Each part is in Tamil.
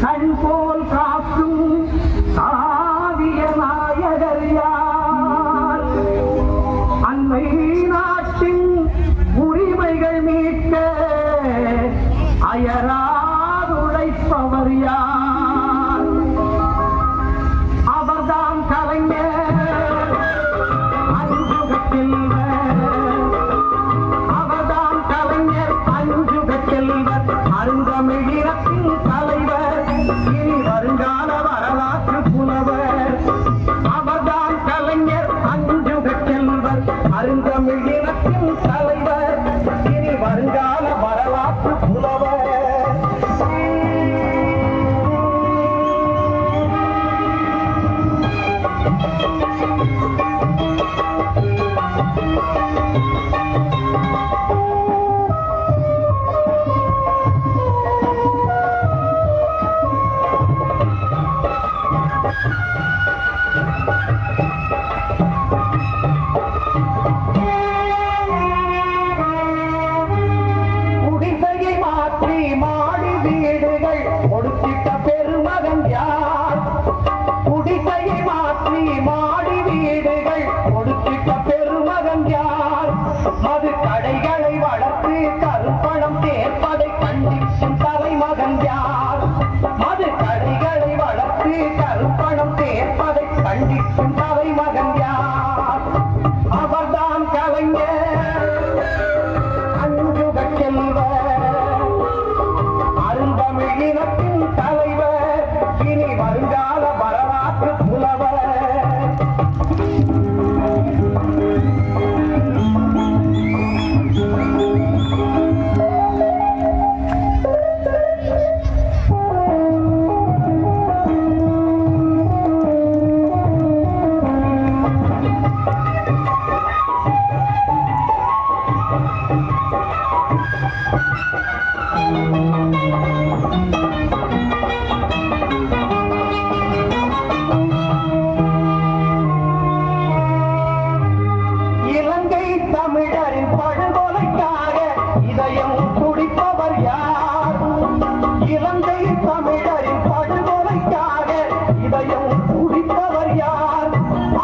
கண் போல் காக்கும் காவிய நாயகர் யார்? அன்னை நாட்டின் உரிமைகள் மீட்க அயராதுழைப்பவர் யார்? அவர்தான் கலைஞர் அஞ்சுகச் செல்வர். அவர்தான் கலைஞர் அஞ்சுகச் செல்வர், அருந்தமிழீழத்தின் தலைவர், இனி வருங்கால வரலாற்று புலவர். அவர்தான் கலைஞர் அஞ்சுகச் செல்வர், அருந்தமிழீழத்தின் தலைவர், இனி வருங்கால வரலாற்று புலவர். குடிசையை மாற்றி மாடி வீடுகள் கொடுத்திட்ட பெருமகன் யார்? குடிசையை மாற்றி மாடி வீடுகள் கொடுத்திட்ட பெருமகன் யார்? மது கடைகளை வளர்த்து கருப்பணம் சேர்ப்பதை கண்டிக்கும் தலைமகன் யார்? மது கடைகளை வளர்த்து கருப்பணம் சேர்ப்பதை கண்டிக்கும் தலைமகன் யார்? அவர்தான் கலைஞர் அஞ்சுகச் செல்வர், அருந்தமிழீழத்தின் தலைவர், இனி வருங்கால வரலாற்று புலவர். இலங்கை தமிழரின் படுகொலைக்காக இதயம் துடிப்பவர் யார்? இலங்கை தமிழரின் படுகொலைக்காக இதயம் துடிப்பவர் யார்?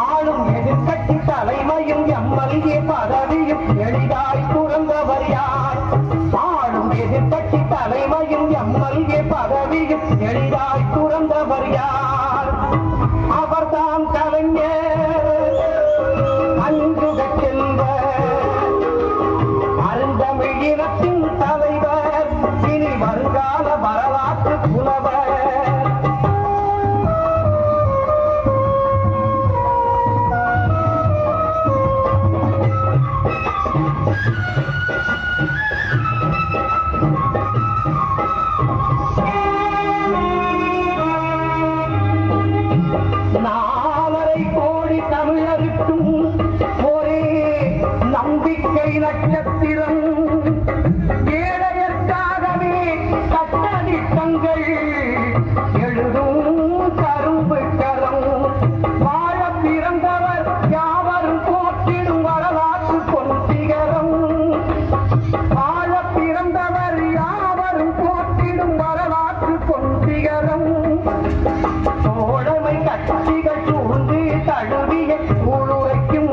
ஆளும் எதிர்க்கட்சி தலைமையும் எம்எல்ஏ பதவியும் எளிதாய் துறந்தவர் யார்? ஆளும் எதிர்க்கட்சி தலைமையும் எம்எல்ஏ பதவியும் எளிதாய் துறந்தவர் யார்? அவர்தான் கலைஞர் அஞ்சுகச் செல்வர், அருந்தமிழீழத்தின் தலைவர், இனி வருங்கால வரலாற்று புலவர். நாலரை கோடி தமிழருக்கும் ஒரே நம்பிக்கை நட்சத்திரம், ஏழையர்க்காகவே சட்டதிட்டங்கள் எழுதும் கரும்பு கரம். வாழ பிறந்தவர் யாவரும் போற்றிடும் வரலாற்று பொன்சிகரம். வாழ பிறந்தவர் யாவரும் போற்றிடும் வரலாற்று பொன்சிகரம். தோழமை கட்சிகள் சூழ்ந்து தழுவிய ஊழுரைக்கும்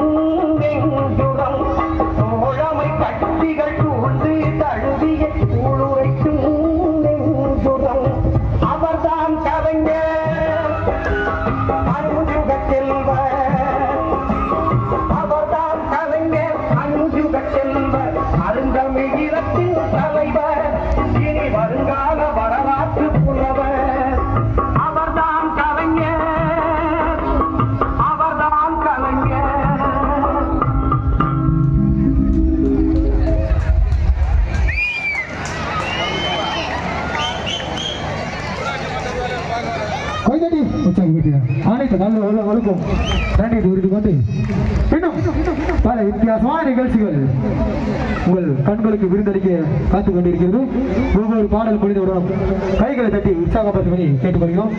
நெஞ்சுரம். தோழமை கட்சிகள் சூழ்ந்து தழுவிய ஊழுரைக்கும் நெஞ்சுரம். அவர்தான் கலைஞர் அஞ்சுகச் செல்வர், அவர்தான் கலைஞர் அஞ்சுகச் செல்வர், அருந்தமிழீழத்தின் தலைவர், இனி வருங்கால வரலாற்று புலவர். அவர்தான் கலைஞர், அவர்தான் கலைஞர். கைதட்டி உற்சாகப்படுத்திய அனைத்து நல்ல வழக்கம் நன்றி உறுதி கொண்டு இன்னும் பல வித்தியாசமான நிகழ்ச்சிகள் உங்கள் கண்களுக்கு விருந்தளிக்க காத்துக் கொண்டிருக்கிறது. ஒவ்வொரு பாடல் பொழுதுடன் கைகளை தட்டி உற்சாகப்படுத்தும்படி கேட்டுக்கொள்கிறோம்.